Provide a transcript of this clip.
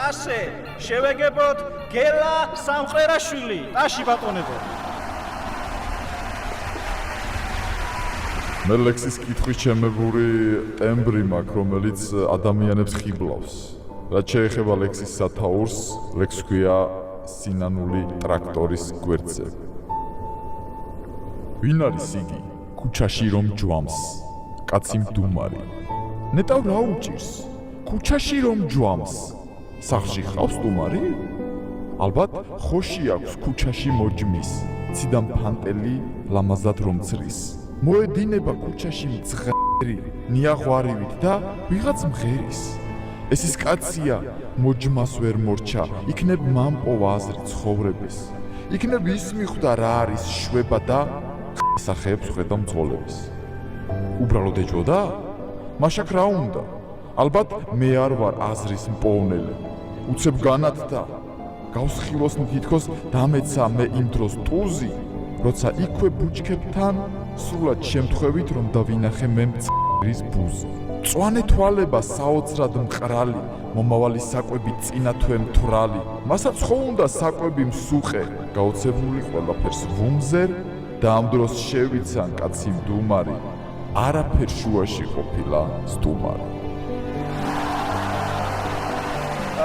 ასე შევეგებოთ გელა სამყერაშვილი ტაში ბატონებო მე ლექსის კითხვის ჩემებული ტემბრი მაქვს, რომელიც ადამიანებს ხიბლავს. რაც შეეხება ლექსის სათაურს, ლექს ქვია სინანული ტრაქტორის გვერდზე. ვინ არის იგი? ქუჩაში რომ ჯვამს, კაცი მდუმარი. ნეტავ რა უჭირს? ქუჩაში რომ ჯვამს, სახლში ხავს სტუმარი? ალბათ ხოში აქვს ქუჩაში მოჯმის, ციდან ფანტელი ლამაზად რომ ცრის. მოედინება ქუჩაში მძღერი ნიაღვარივით და ვიღაც მღერის. ეს ის კაცია, მოჯმას ვერ მორჩა, იქნებ მამპოვა აზრი ცხოვრების. იქნებ ის მიხვდა რა არის შვება და სახეებს ხედა მძღოლების. უბრალოდ ეჯოდა? მაშაკ რა უნდა? ალბათ მე არ ვარ აზრის მპოვნელი. უცებ განათდა, გავსხილოს თითქოს დამეცა მე იმ დროს ტუზი, როცა იქვე ბუჩქებთან სრულად შემთხვევით რომ დავინახე მე მწრის ბუზი. მწვანე თვალება საოცრად მყრალი, მომავალი საკვები წინა თვე მთვრალი. მასაც ხო უნდა საკვები მსუყე, გაოცებული ყველაფერს ვუმზერ და ამ დროს შევიცან კაცი მდუმარი, არაფერ შუაში ყოფილა სტუმარი.